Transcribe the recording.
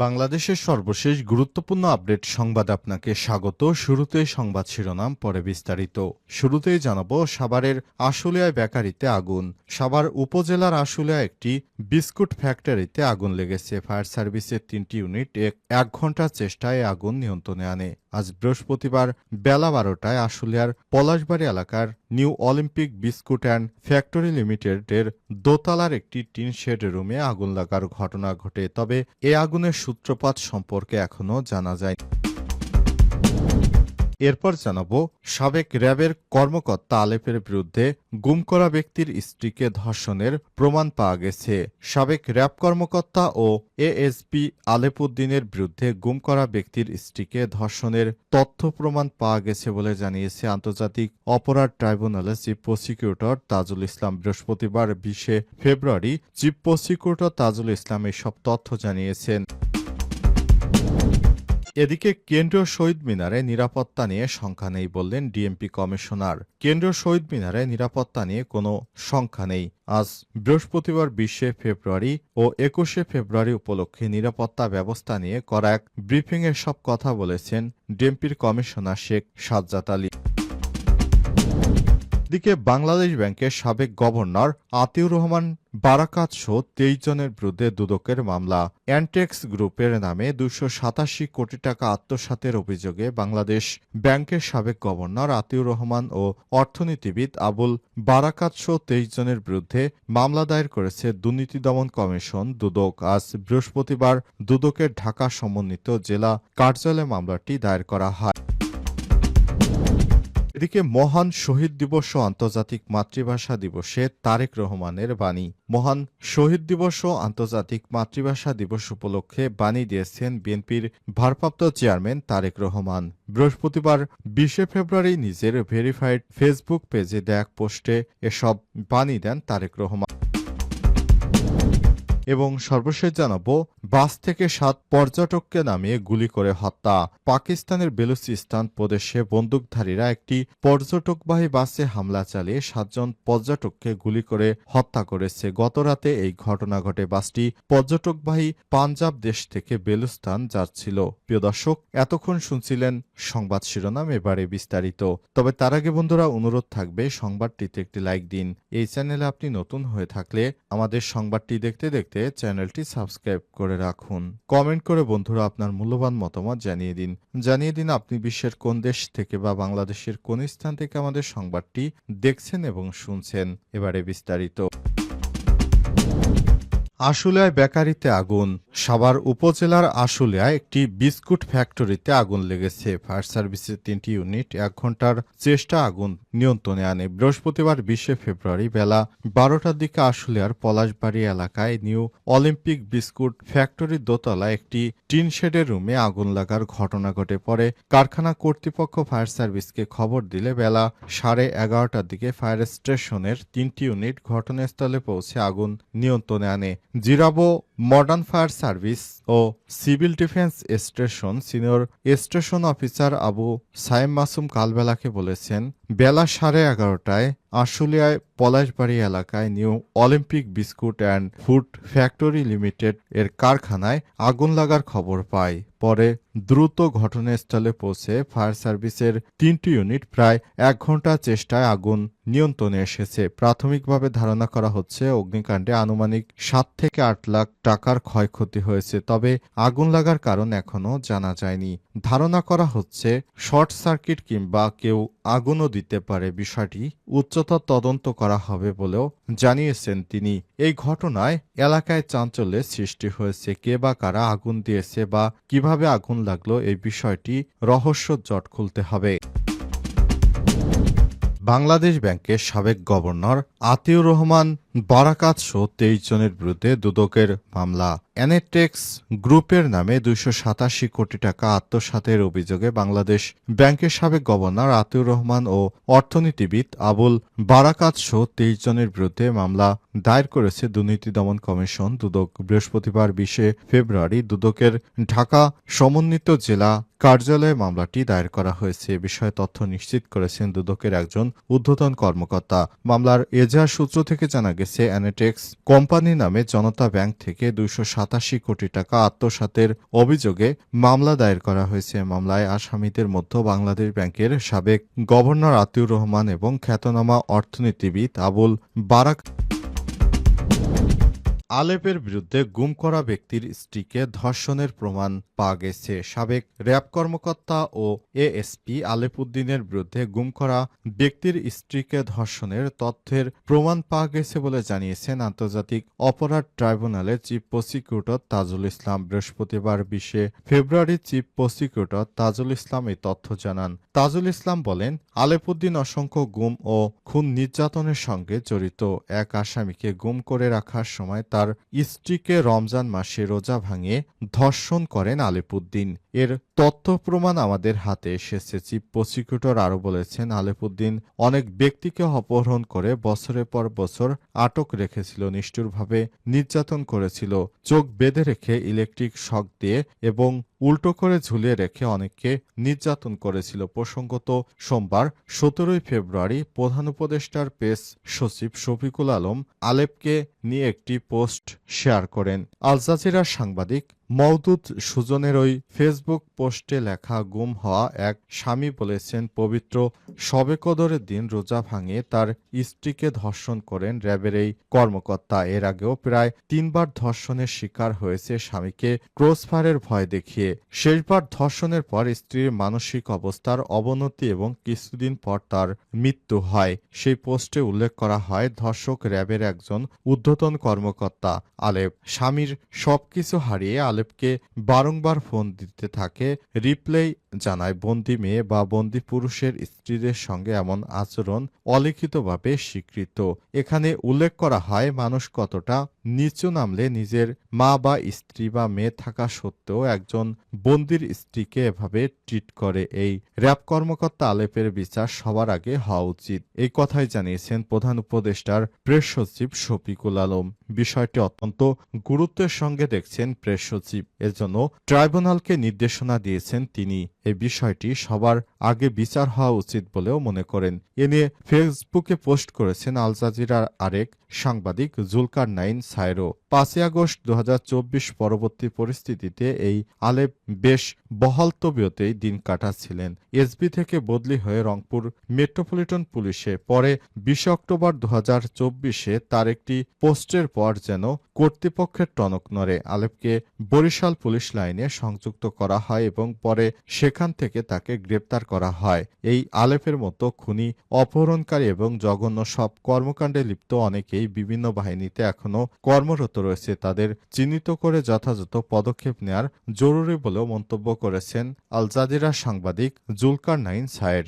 বাংলাদেশের সর্বশেষ গুরুত্বপূর্ণ আপডেট সংবাদ আপনাকে স্বাগত। শুরুতেই সংবাদ শিরোনাম, পরে বিস্তারিত। শুরুতেই জানাবো সাভারের আশুলিয়ায় বেকারিতে আগুন। সাভার উপজেলার আশুলিয়া একটি বিস্কুট ফ্যাক্টরিতে আগুন লেগেছে। ফায়ার সার্ভিসের 3টি ইউনিট 1 ঘণ্টার চেষ্টায় আগুন নিয়ন্ত্রণে আনে। আজ বৃহস্পতিবার বেলা 12টায় আশুলিয়ার পলাশবাড়ি এলাকার new Olympic biscuit and factory লিমিটেডের দোতলার একটি টিন শেড রুমে আগুন লাগার ঘটনা ঘটে। তবে এ আগুনের সূত্রপাত সম্পর্কে এখনও জানা যায়নি। এরপর জানাবো সাবেক র্যাবের কর্মকর্তা আলেপের বিরুদ্ধে গুম করা ব্যক্তির স্ত্রীকে ধর্ষণের প্রমাণ পাওয়া গেছে। সাবেক র্যাব কর্মকর্তা ও এএসপি আলেপ উদ্দিনের বিরুদ্ধে গুম করা ব্যক্তির স্ত্রীকে ধর্ষণের তথ্য প্রমাণ পাওয়া গেছে বলে জানিয়েছে আন্তর্জাতিক অপরাধ ট্রাইব্যুনালের চিফ প্রসিকিউটর তাজুল ইসলাম। বৃহস্পতিবার 20 ফেব্রুয়ারি চিফ প্রসিকিউটর তাজুল ইসলাম এসব তথ্য জানিয়েছেন। এদিকে কেন্দ্রীয় শহীদ মিনারে নিরাপত্তা নিয়ে শঙ্কা নেই বললেন ডিএমপি কমিশনার। কেন্দ্রীয় শহীদ মিনারে নিরাপত্তা নিয়ে কোনো শঙ্কা নেই। আজ বৃহস্পতিবার 20 ফেব্রুয়ারি ও 21 ফেব্রুয়ারি উপলক্ষে নিরাপত্তা ব্যবস্থা নিয়ে করা এক ব্রিফিংয়ে সব কথা বলেছেন ডিএমপির কমিশনার শেখ সাজ্জাদ আলী। দিকে বাংলাদেশ ব্যাংকের সাবেক গভর্নর আতিউর রহমান বারাকাত সহ 23 জনের বিরুদ্ধে দুদকের মামলা। অ্যান্টেক্স গ্রুপের নামে 287 কোটি টাকা আত্মসাতের অভিযোগে বাংলাদেশ ব্যাংকের সাবেক গভর্নর আতিউর রহমান ও অর্থনীতিবিদ আবুল বারাকাত সহ 23 জনের বিরুদ্ধে মামলা দায়ের করেছে দুর্নীতি দমন কমিশন দুদক। আজ বৃহস্পতিবার দুদকের ঢাকা সমন্বিত জেলা কার্যালয়ে মামলাটি দায়ের করা হয়। এদিকে মহান শহীদ দিবস ও আন্তর্জাতিক মাতৃভাষা দিবসে তারেক রহমানের বাণী। মহান শহীদ দিবস ও আন্তর্জাতিক মাতৃভাষা দিবস উপলক্ষে বাণী দিয়েছেন বিএনপির ভারপ্রাপ্ত চেয়ারম্যান তারেক রহমান। বৃহস্পতিবার 20 ফেব্রুয়ারি নিজের ভেরিফাইড ফেসবুক পেজে দেয়া এক পোস্টে এসব বাণী দেন তারেক রহমান। এবং সর্বশেষ জানাবো বাস থেকে 7 পর্যটককে নামিয়ে গুলি করে হত্যা। পাকিস্তানের বেলুচিস্তান প্রদেশে বন্দুকধারীরা একটি পর্যটকবাহী বাসে হামলা চালিয়ে 7 জন পর্যটককে গুলি করে হত্যা করেছে। গতরাতে এই ঘটনা ঘটে। বাসটি পর্যটকবাহী পাঞ্জাব দেশ থেকে বেলুস্তান যাচ্ছিল। প্রিয় দর্শক, এতক্ষণ শুনছিলেন সংবাদ শিরোনাম, এবারে বিস্তারিত। তবে তার আগে বন্ধুরা অনুরোধ থাকবে সংবাদটিতে একটি লাইক দিন। এই চ্যানেলে আপনি নতুন হয়ে থাকলে আমাদের সংবাদটি দেখতে দেখতে চ্যানেলটি সাবস্ক্রাইব করে রাখুন। কমেন্ট করে বন্ধুরা আপনার মূল্যবান মতামত জানিয়ে দিন আপনি বিশ্বের কোন দেশ থেকে বা বাংলাদেশের কোন স্থান থেকে আমাদের সংবাদটি দেখছেন এবং শুনছেন। এবারে বিস্তারিত। আশুলিয়ায় বেকারিতে আগুন। সাভার উপজেলার আশুলিয়ায় একটি বিস্কুট ফ্যাক্টরিতে আগুন লেগেছে। ফায়ার সার্ভিসের 3টি ইউনিট 1 ঘণ্টার চেষ্টা আগুন নিয়ন্ত্রণে আনে। বৃহস্পতিবার 20 ফেব্রুয়ারি বেলা 12টার দিকে আশুলিয়ার পলাশবাড়ি এলাকায় নিউ অলিম্পিক বিস্কুট ফ্যাক্টরির দোতলায় একটি টিন শেডের রুমে আগুন লাগার ঘটনা ঘটে। পরে কারখানা কর্তৃপক্ষ ফায়ার সার্ভিসকে খবর দিলে বেলা 11:30টার দিকে ফায়ার স্টেশনের 3টি ইউনিট ঘটনাস্থলে পৌঁছে আগুন নিয়ন্ত্রণে আনে। জিরাবো মডার্ন ফায়ার সার্ভিস ও civil defence station senior station officer Abu Saim Masum কালবেলাকে বলেছেন, বেলা 11:30টায় আশুলিয়ায় পলাশবাড়ি এলাকায় new Olympic biscuit and food factory limited এর কারখানায় আগুন লাগার খবর পায়। পরে দ্রুত ঘটনাস্থলে পৌঁছে ফায়ার সার্ভিসের 3টি ইউনিট প্রায় 1 ঘণ্টা চেষ্টায় আগুন নিয়ন্ত্রণে এসেছে। প্রাথমিকভাবে ধারণা করা হচ্ছে অগ্নিকাণ্ডে আনুমানিক 7 থেকে 8 লাখ টাকার ক্ষয়ক্ষতি হয়েছে। তবে আগুন লাগার কারণ এখনও জানা যায়নি। ধারণা করা হচ্ছে শর্ট সার্কিট কিংবা কেউ আগুনও দিতে পারে। বিষয়টি উচ্চতর তদন্ত করা হবে বলেও জানিয়েছেন তিনি। এই ঘটনায় এলাকায় চাঞ্চল্যের সৃষ্টি হয়েছে। কে বা কারা আগুন দিয়েছে বা কিভাবে আগুন লাগলো এই বিষয়টি রহস্য জট খুলতে হবে। বাংলাদেশ ব্যাংকের সাবেক গভর্নর আতিউর রহমান বারাকাত সহ 23 জনের বিরুদ্ধে দুদকের মামলা। অ্যানেটেক্স গ্রুপের নামে 287 কোটি টাকা আত্মসাতের অভিযোগে বাংলাদেশ ব্যাংকের সাবেক গভর্নর আতিউর রহমান ও অর্থনীতিবিদ আবুল বারাকাত সহ 23 জনের বিরুদ্ধে মামলা দায়ের করেছে দুর্নীতি দমন কমিশন দুদক। বৃহস্পতিবার 20 ফেব্রুয়ারি দুদকের ঢাকা সমন্বিত জেলা কার্যালয়ে মামলাটি দায়ের করা হয়েছে। এ বিষয়ে তথ্য নিশ্চিত করেছেন দুদকের একজন ঊর্ধ্বতন কর্মকর্তা। মামলার এজাহার সূত্র থেকে জানা গেছে, অ্যানেটেক্স কোম্পানি নামে জনতা ব্যাংক থেকে ২৮৭ কোটি টাকা আত্মসাতের অভিযোগে মামলা দায়ের করা হয়েছে। মামলায় আসামিদের মধ্যে বাংলাদেশ ব্যাংকের সাবেক গভর্নর আতিউর রহমান এবং খ্যাতনামা অর্থনীতিবিদ আবুল বারাক। আলেপের বিরুদ্ধে গুম করা ব্যক্তির স্ত্রীকে ধর্ষণের প্রমাণ পাওয়া গেছে। সাবেক র্যাব কর্মকর্তা ও এএসপি আলেপ উদ্দিনের বিরুদ্ধে গুম করা ব্যক্তির স্ত্রীকে ধর্ষণের তথ্যের প্রমাণ পাওয়া গেছে বলে জানিয়েছেন আন্তর্জাতিক অপরাধ ট্রাইব্যুনালের চিফ প্রসিকিউটর তাজুল ইসলাম। বৃহস্পতিবার ২০ ফেব্রুয়ারি চিফ প্রসিকিউটর তাজুল ইসলাম এই তথ্য জানান। তাজুল ইসলাম বলেন, আলেপ উদ্দিন অসংখ্য গুম ও খুন নির্যাতনের সঙ্গে জড়িত। এক আসামিকে গুম করে রাখার সময় তার স্ত্রীকে রমজান মাসে রোজা ভাঙিয়ে ধর্ষণ করেন আলেপ উদ্দিন। এর তথ্য প্রমাণ আমাদের হাতে এসেছে। চিফ প্রসিকিউটর আরও বলেছেন, আলেপ উদ্দিন অনেক ব্যক্তিকে অপহরণ করে বছরের পর বছর আটক রেখেছিল, নিষ্ঠুরভাবে নির্যাতন করেছিল, চোখ বেঁধে রেখে ইলেকট্রিক শক দিয়ে এবং উল্টো করে ঝুলিয়ে রেখে অনেককে নির্যাতন করেছিল। প্রসঙ্গত, সোমবার ১৭ ফেব্রুয়ারি প্রধান উপদেষ্টার প্রেস সচিব শফিকুল আলম আলেপকে নিয়ে একটি পোস্ট শেয়ার করেন। আল জাজিরার সাংবাদিক মওদুদ সুজনের ওই ফেসবুক পোস্টে লেখা, গুম হওয়া এক স্বামী বলেছেন, পবিত্র শবে কদরের দিন রোজা ভাঙিয়ে তার স্ত্রীকে ধর্ষণ করেন র্যাবের এই কর্মকর্তা। এর আগেও প্রায় ৩বার ধর্ষণের শিকার হয়েছে স্বামীকে ক্রসফায়ারের ভয় দেখিয়ে। শেষবার ধর্ষণের পর স্ত্রীর মানসিক অবস্থার অবনতি এবং কিছুদিন পর তার মৃত্যু হয়। সেই পোস্টে উল্লেখ করা হয়, ধর্ষক র্যাবের একজন ঊর্ধ্বতন কর্মকর্তা আলেপ। স্বামীর সবকিছু হারিয়ে আলেপকে বারংবার ফোন দিতে থাকে। রিপ্লাই জানায়, বন্দি মেয়ে বা বন্দি পুরুষের স্ত্রীদের সঙ্গে এমন আচরণ অলিখিতভাবে স্বীকৃত। এখানে উল্লেখ করা হয়, মানুষ কতটা নিচু নামলে নিজের মা বা স্ত্রী বা মেয়ে থাকা সত্ত্বেও একজন বন্দির স্ত্রীকে এভাবে ট্রিট করে। এই র্যাব কর্মকর্তা আলেপের বিচার সবার আগে হওয়া উচিত। এই কথাই জানিয়েছেন প্রধান উপদেষ্টার প্রেস সচিব শফিকুল আলম। বিষয়টি অত্যন্ত গুরুত্বের সঙ্গে দেখছেন প্রেস সচিব। এজন্য ট্রাইব্যুনালকে নির্দেশনা দিয়েছেন তিনি। এই বিষয়টি সবার আগে বিচার হওয়া উচিত বলেও মনে করেন। এ নিয়ে ফেসবুকে পোস্ট করেছেন আল জাজিরার আরেক সাংবাদিক জুলকারনাইন সায়রো। ৫ই আগস্ট ২০২৪ পরবর্তী পরিস্থিতিতে এই আলেপ বেশ বহাল তবিয়তেই দিন কাটাচ্ছিলেন। এসবি থেকে বদলি হয়ে রংপুর মেট্রোপলিটন পুলিশে। পরে ২০ অক্টোবর ২০২৪-এ তার একটি পোস্টের পর যেন কর্তৃপক্ষের টনক নড়ে। আলেপকে বরিশাল পুলিশ লাইনে সংযুক্ত করা হয় এবং পরে সেখান থেকে তাকে গ্রেপ্তার করা হয়। এই আলেপের মতো খুনি, অপহরণকারী এবং জঘন্য সব কর্মকাণ্ডে লিপ্ত অনেকেই বিভিন্ন বাহিনীতে এখনো কর্মরত রয়েছে। তাদের চিহ্নিত করে যথাযথ পদক্ষেপ নেওয়ার জরুরি বলেও মন্তব্য করেছেন আল জাজিরা সাংবাদিক জুলকারনাইন সায়ের।